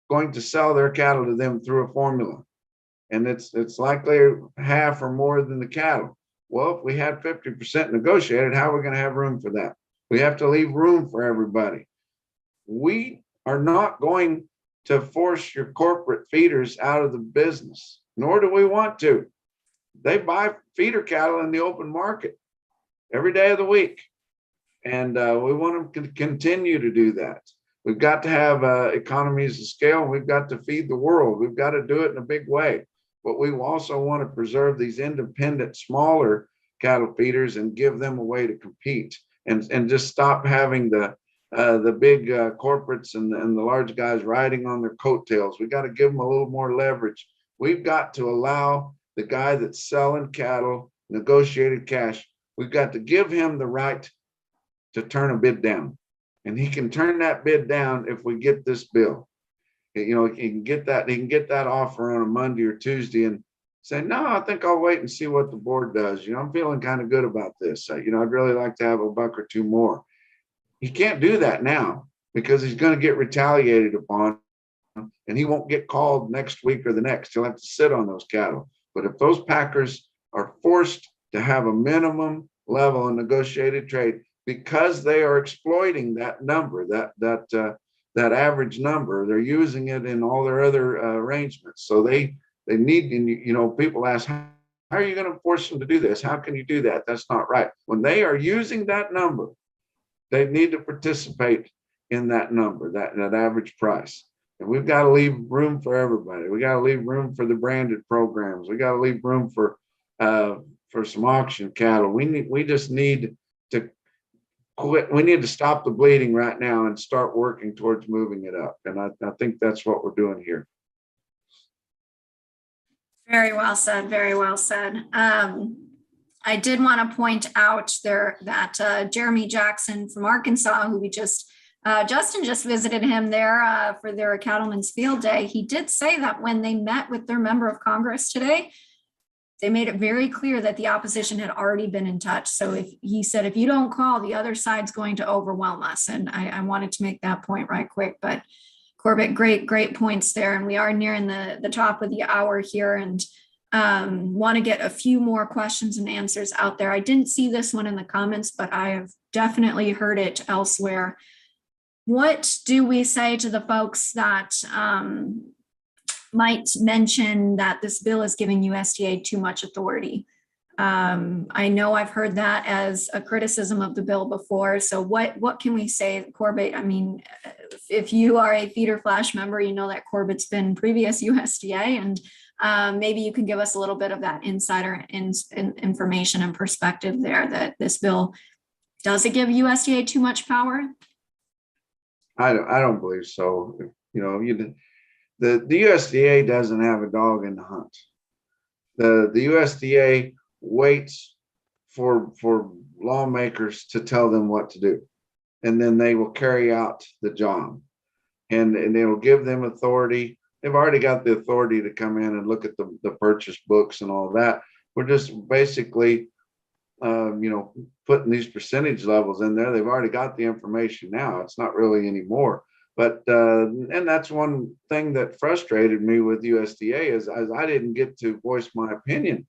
Speaker 2: going to sell their cattle to them through a formula, and it's likely half or more than the cattle. Well, if we had 50% negotiated, how are we going to have room for that? We have to leave room for everybody. We are not going to force your corporate feeders out of the business, nor do we want to. They buy feeder cattle in the open market every day of the week, and we want them to continue to do that. We've got to have economies of scale. We've got to feed the world. We've got to do it in a big way. But we also want to preserve these independent, smaller cattle feeders and give them a way to compete, and just stop having the big corporates and the large guys riding on their coattails. We got to give them a little more leverage. We've got to allow the guy that's selling cattle, negotiated cash, we've got to give him the right to turn a bid down. And he can turn that bid down if we get this bill. You know, he can get that offer on a Monday or Tuesday and say, no, I think I'll wait and see what the board does. You know, I'm feeling kind of good about this. You know, I'd really like to have a buck or two more. He can't do that now because he's going to get retaliated upon, and he won't get called next week or the next. He'll have to sit on those cattle. But if those packers are forced to have a minimum level of negotiated trade because they are exploiting that number, that average number, they're using it in all their other arrangements. So they need, and you know, people ask, how are you going to force them to do this? How can you do that? That's not right. When they are using that number, they need to participate in that number, that average price. And we've got to leave room for everybody. We got to leave room for the branded programs. We got to leave room for some auction cattle. We just need to quit. We need to stop the bleeding right now and start working towards moving it up. And I think that's what we're doing here.
Speaker 3: Very well said. Very well said. I did want to point out there that Jeremy Jackson from Arkansas, who Justin just visited him there for their Cattlemen's Field Day. He did say that when they met with their member of Congress today, they made it very clear that the opposition had already been in touch. So if he said, if you don't call, the other side's going to overwhelm us. And I wanted to make that point right quick, but Corbitt, great points there. And we are nearing the top of the hour here, and want to get a few more questions and answers out there. I didn't see this one in the comments, but I have definitely heard it elsewhere. What do we say to the folks that might mention that this bill is giving USDA too much authority? I know I've heard that as a criticism of the bill before. So what can we say, Corbitt? I mean, if you are a Feeder Flash member, you know that Corbitt's been previous USDA, and maybe you can give us a little bit of that insider information and perspective there, that this bill, does it give USDA too much power?
Speaker 2: I don't believe so. You know, the USDA doesn't have a dog in the hunt. The USDA waits for lawmakers to tell them what to do, and then they will carry out the job, and they will give them authority. They've already got the authority to come in and look at the purchase books and all that. We're just basically putting these percentage levels in there. They've already got the information now. It's not really anymore. But and that's one thing that frustrated me with USDA is I didn't get to voice my opinion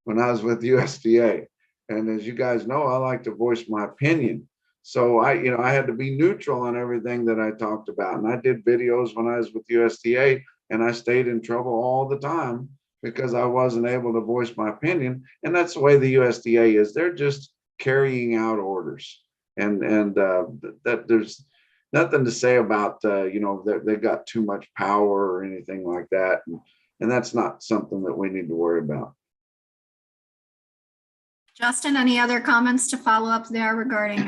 Speaker 2: when I was with USDA. And as you guys know, I like to voice my opinion. So I had to be neutral on everything that I talked about. And I did videos when I was with USDA, and I stayed in trouble all the time because I wasn't able to voice my opinion. And that's the way the USDA is. They're just carrying out orders. And that there's nothing to say about, that they've got too much power or anything like that. And that's not something that we need to worry about.
Speaker 3: Justin, any other comments to follow up there regarding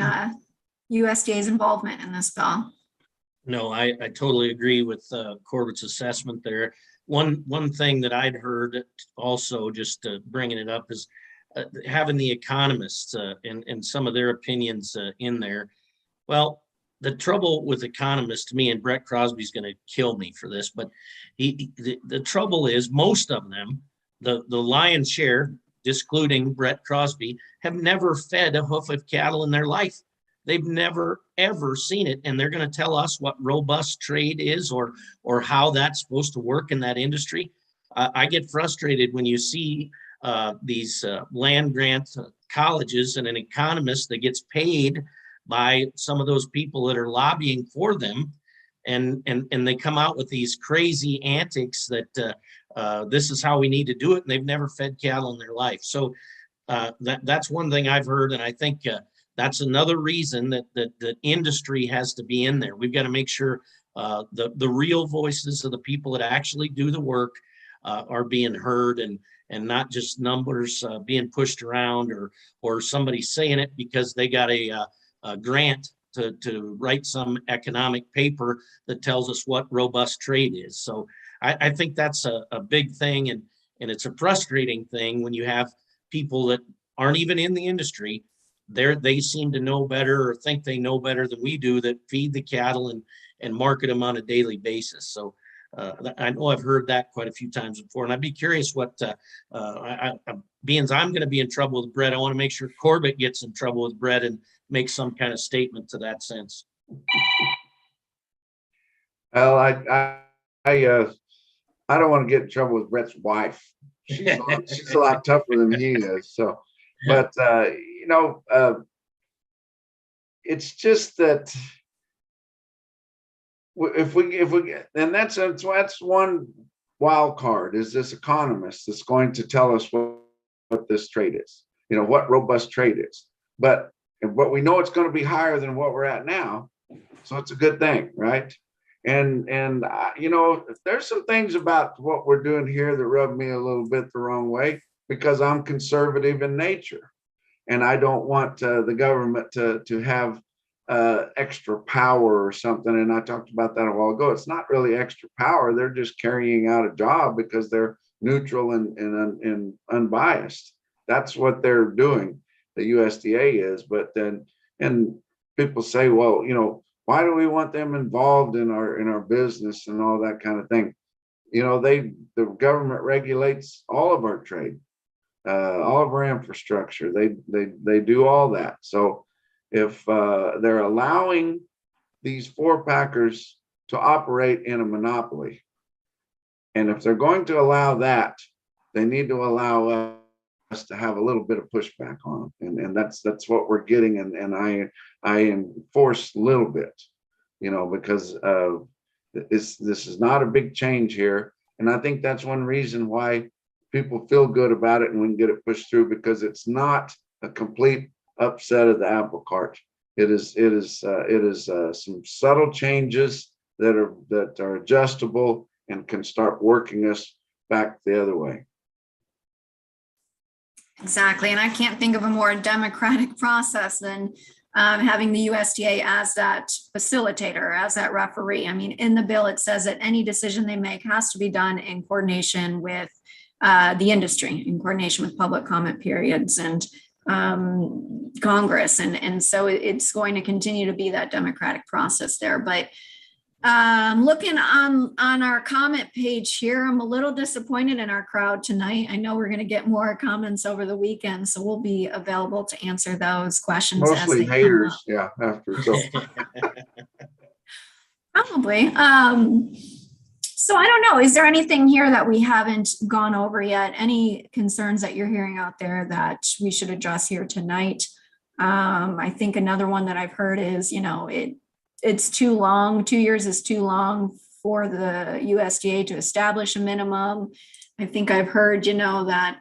Speaker 3: USDA's involvement in this bill?
Speaker 1: No, I totally agree with Corbitt's assessment there. One thing that I'd heard also, just bringing it up, is having the economists and some of their opinions in there. Well, the trouble with economists, to me, and Brett Crosby's going to kill me for this, but the trouble is most of them, the lion's share, excluding Brett Crosby, have never fed a hoof of cattle in their life. They've never, ever seen it. And they're going to tell us what robust trade is or how that's supposed to work in that industry. I get frustrated when you see these land grant colleges and an economist that gets paid by some of those people that are lobbying for them. And they come out with these crazy antics that this is how we need to do it. And they've never fed cattle in their life. So that's one thing I've heard. And I think that's another reason that the industry has to be in there. We've got to make sure the real voices of the people that actually do the work are being heard, and not just numbers being pushed around or somebody saying it because they got a grant to write some economic paper that tells us what robust trade is. So I think that's a big thing, and it's a frustrating thing when you have people that aren't even in the industry. They seem to know better or think they know better than we do, that feed the cattle and market them on a daily basis. So I know I've heard that quite a few times before, and I'd be curious what, being I'm going to be in trouble with Brett, I want to make sure Corbitt gets in trouble with Brett and makes some kind of statement to that sense.
Speaker 2: Well, I don't want to get in trouble with Brett's wife. She's a lot tougher than he is. So, but it's just that if we and that's one wild card, is this economist that's going to tell us what this trade is, what robust trade is. But we know it's going to be higher than what we're at now, so it's a good thing, right? And there's some things about what we're doing here that rub me a little bit the wrong way, because I'm conservative in nature, and I don't want the government to have extra power or something. And I talked about that a while ago. It's not really extra power. They're just carrying out a job because they're neutral and unbiased. That's what they're doing. The USDA is. But then, and people say, well, why do we want them involved in our business and all that kind of thing? The government regulates all of our trade. all of our infrastructure. They do all that. So if they're allowing these four packers to operate in a monopoly, and if they're going to allow that, they need to allow us to have a little bit of pushback on them, and that's what we're getting. And I enforce a little bit, because this is not a big change here, and I think that's one reason why people feel good about it and we can get it pushed through, because it's not a complete upset of the apple cart. It is some subtle changes that are adjustable and can start working us back the other way.
Speaker 3: Exactly. And I can't think of a more democratic process than having the USDA as that facilitator, as that referee. I mean, in the bill, it says that any decision they make has to be done in coordination with the industry, in coordination with public comment periods and Congress. And so it's going to continue to be that democratic process there. But looking on our comment page here, I'm a little disappointed in our crowd tonight. I know we're going to get more comments over the weekend, so we'll be available to answer those questions.
Speaker 2: Mostly haters, yeah, after so.
Speaker 3: Probably. So I don't know, is there anything here that we haven't gone over yet? Any concerns that you're hearing out there that we should address here tonight? I think another one that I've heard is, it's too long. 2 years is too long for the USDA to establish a minimum. I think I've heard, that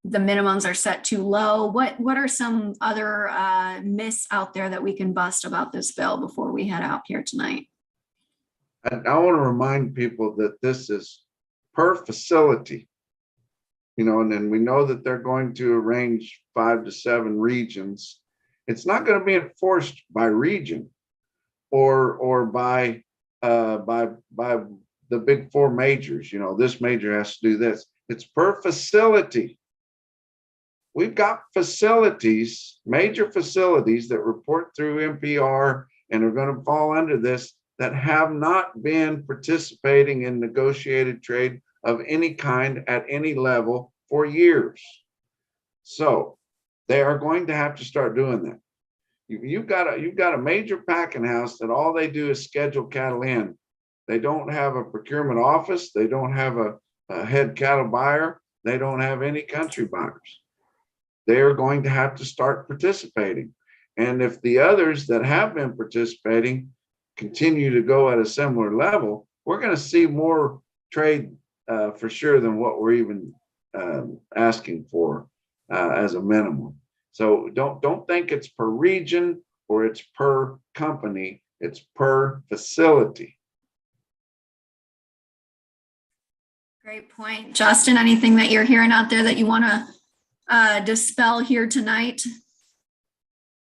Speaker 3: the minimums are set too low. What are some other myths out there that we can bust about this bill before we head out here tonight?
Speaker 2: I want to remind people that this is per facility, and then we know that they're going to arrange 5 to 7 regions. It's not going to be enforced by region or by the big 4 majors. This major has to do this. It's per facility. We've got facilities, major facilities that report through NPR and are going to fall under this, that have not been participating in negotiated trade of any kind at any level for years. So they are going to have to start doing that. You've got a major packing house that all they do is schedule cattle in. They don't have a procurement office. They don't have a head cattle buyer. They don't have any country buyers. They are going to have to start participating. And if the others that have been participating continue to go at a similar level, we're going to see more trade for sure than what we're even asking for as a minimum. So don't think it's per region or it's per company. It's per facility.
Speaker 3: Great point. Justin, anything that you're hearing out there that you want to dispel here tonight?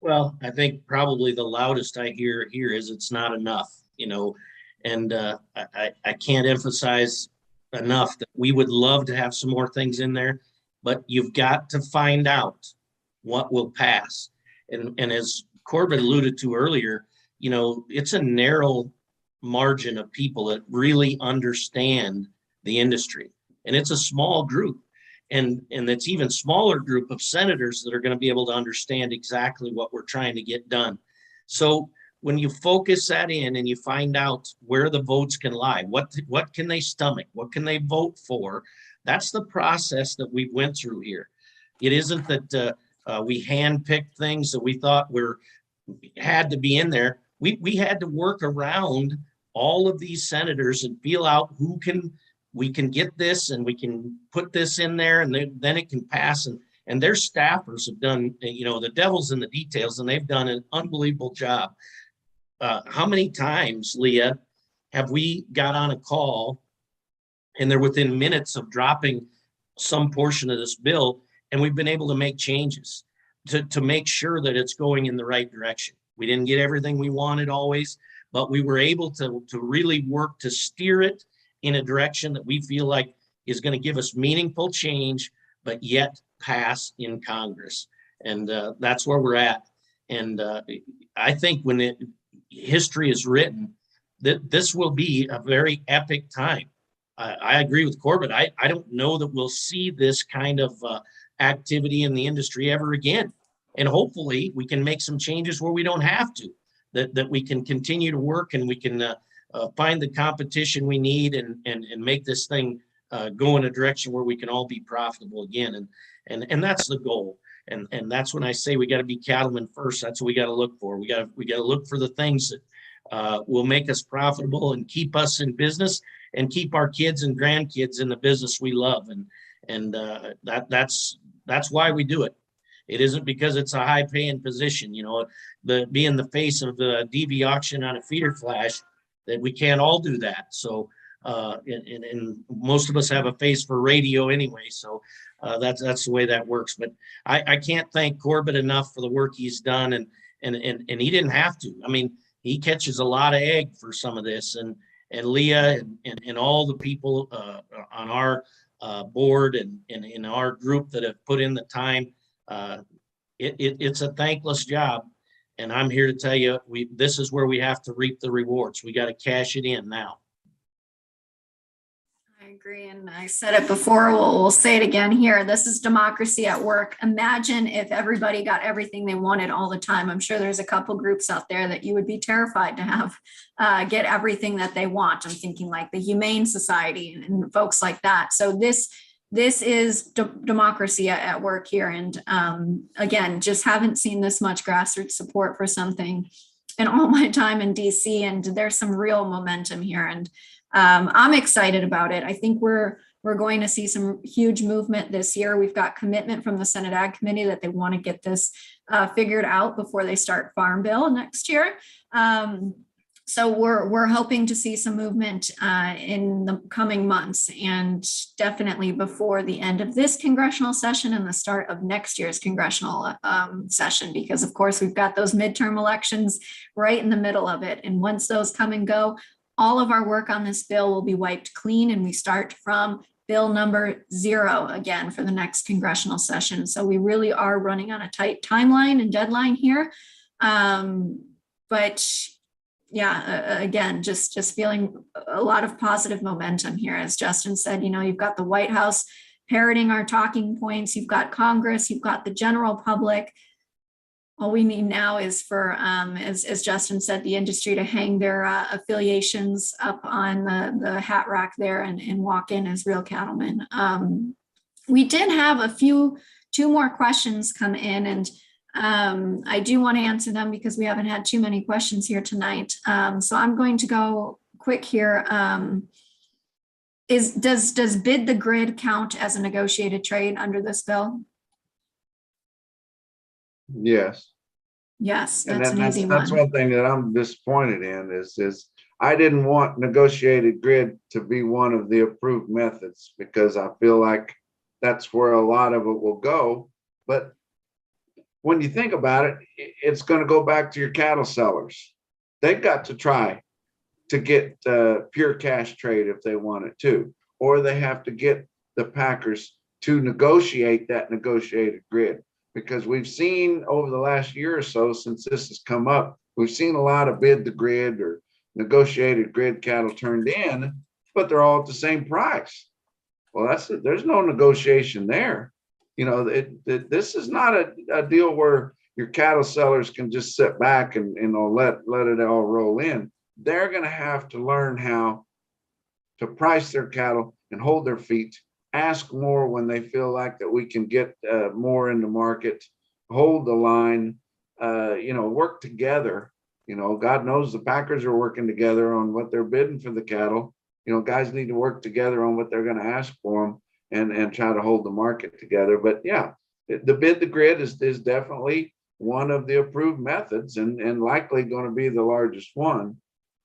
Speaker 1: Well, I think probably the loudest I hear here is it's not enough, and I can't emphasize enough that we would love to have some more things in there, but you've got to find out what will pass. And as Corbitt alluded to earlier, it's a narrow margin of people that really understand the industry, and it's a small group. And it's even smaller group of senators that are going to be able to understand exactly what we're trying to get done. So when you focus that in and you find out where the votes can lie, what can they stomach, what can they vote for, that's the process that we went through here. It isn't that we handpicked things that we thought had to be in there. We had to work around all of these senators and feel out we can get this and we can put this in there, and then it can pass. And their staffers have done, the devil's in the details, and they've done an unbelievable job. How many times, Leah, have we got on a call and they're within minutes of dropping some portion of this bill, and we've been able to make changes to make sure that it's going in the right direction? We didn't get everything we wanted always, but we were able to really work to steer it in a direction that we feel like is going to give us meaningful change, but yet pass in Congress. And that's where we're at. And I think when history is written, that this will be a very epic time. I agree with Corbitt. I don't know that we'll see this kind of activity in the industry ever again. And hopefully we can make some changes where we don't have to, that we can continue to work and we can find the competition we need and make this thing go in a direction where we can all be profitable again. And that's the goal. And that's when I say we got to be cattlemen first. That's what we got to look for. We got to look for the things that will make us profitable and keep us in business and keep our kids and grandkids in the business we love. And that's why we do it. It isn't because it's a high paying position, you know, being the face of the DV auction on a feeder flash, that we can't all do that. So, and most of us have a face for radio anyway. So that's the way that works. But I can't thank Corbitt enough for the work he's done. And he didn't have to. I mean, he catches a lot of egg for some of this, and Leah and all the people on our board and in our group that have put in the time. It's a thankless job, and I'm here to tell you, this is where we have to reap the rewards. We got to cash it in now.
Speaker 3: I agree, and I said it before, we'll say it again here. This is democracy at work. Imagine if everybody got everything they wanted all the time. I'm sure there's a couple groups out there that you would be terrified to have get everything that they want. I'm thinking like the Humane Society and folks like that. So this is democracy at work here. And again, just haven't seen this much grassroots support for something in all my time in DC. And there's some real momentum here. And I'm excited about it. I think we're going to see some huge movement this year. We've got commitment from the Senate Ag Committee that they want to get this figured out before they start Farm Bill next year. So we're hoping to see some movement in the coming months, and definitely before the end of this congressional session and the start of next year's congressional session, because of course we've got those midterm elections right in the middle of it. And once those come and go, all of our work on this bill will be wiped clean, and we start from bill number 0 again for the next congressional session. So we really are running on a tight timeline and deadline here. But yeah, again, just feeling a lot of positive momentum here. As Justin said, you know, you've got the White House parroting our talking points. You've got Congress, you've got the general public. All we need now is for, as Justin said, the industry to hang their affiliations up on the hat rack there and walk in as real cattlemen. We did have two more questions come in, and I do want to answer them because we haven't had too many questions here tonight. So I'm going to go quick here. Does bid the grid count as a negotiated trade under this bill?
Speaker 2: Yes.
Speaker 3: Yes,
Speaker 2: And
Speaker 3: that's
Speaker 2: then
Speaker 3: an easy
Speaker 2: that's
Speaker 3: one.
Speaker 2: one thing that I'm disappointed in is I didn't want negotiated grid to be one of the approved methods, because I feel like that's where a lot of it will go. But when you think about it, it's going to go back to your cattle sellers. They've got to try to get pure cash trade if they want it to, or they have to get the packers to negotiate that negotiated grid. Because we've seen over the last year or so, since this has come up, we've seen a lot of bid the grid or negotiated grid cattle turned in, but they're all at the same price. Well, there's no negotiation there. You know, this is not a deal where your cattle sellers can just sit back and let it all roll in. They're going to have to learn how to price their cattle and hold their feet, ask more when they feel like that we can get more in the market, hold the line, work together. You know, God knows the packers are working together on what they're bidding for the cattle. You know, guys need to work together on what they're going to ask for them and try to hold the market together. But yeah, the bid the grid is definitely one of the approved methods, and likely going to be the largest one,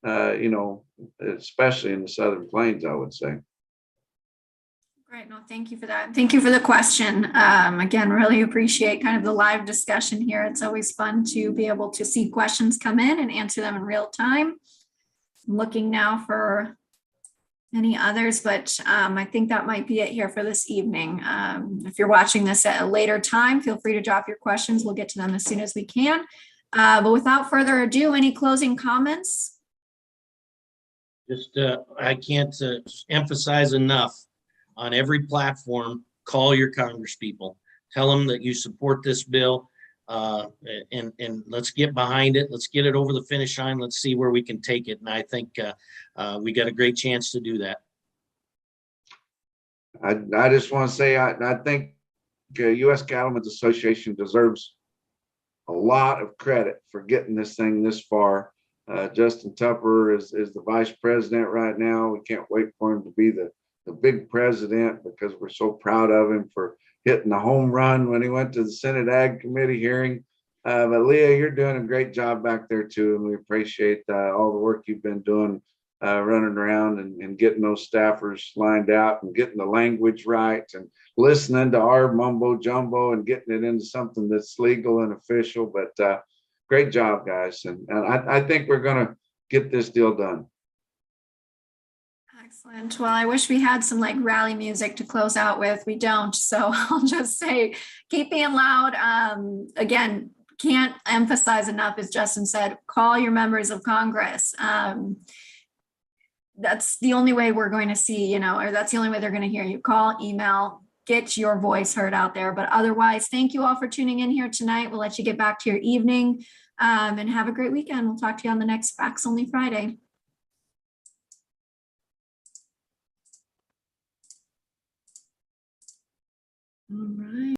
Speaker 2: especially in the Southern Plains, I would say.
Speaker 3: Great. No, thank you for that. Thank you for the question. Again, really appreciate kind of the live discussion here. It's always fun to be able to see questions come in and answer them in real time. I'm looking now for any others, but I think that might be it here for this evening. If you're watching this at a later time, feel free to drop your questions. We'll get to them as soon as we can. But without further ado, any closing comments?
Speaker 1: Just, I can't emphasize enough on every platform, call your congresspeople. Tell them that you support this bill, and let's get behind it. Let's get it over the finish line. Let's see where we can take it. And I think we got a great chance to do that.
Speaker 2: I just want to say, I think U.S. Cattlemen's Association deserves a lot of credit for getting this thing this far. Justin Tupper is the vice president right now. We can't wait for him to be the big president, because we're so proud of him for hitting the home run when he went to the Senate Ag Committee hearing. But Leah, you're doing a great job back there too, and we appreciate all the work you've been doing, running around and getting those staffers lined out and getting the language right and listening to our mumbo jumbo and getting it into something that's legal and official. But great job, guys. And I think we're going to get this deal done.
Speaker 3: Excellent. Well, I wish we had some like rally music to close out with. We don't. So I'll just say, keep being loud. Again, can't emphasize enough, as Justin said, call your members of Congress. That's the only way we're going to see, or that's the only way they're going to hear you. Call, email, get your voice heard out there. But otherwise, thank you all for tuning in here tonight. We'll let you get back to your evening, and have a great weekend. We'll talk to you on the next Facts Only Friday. All right.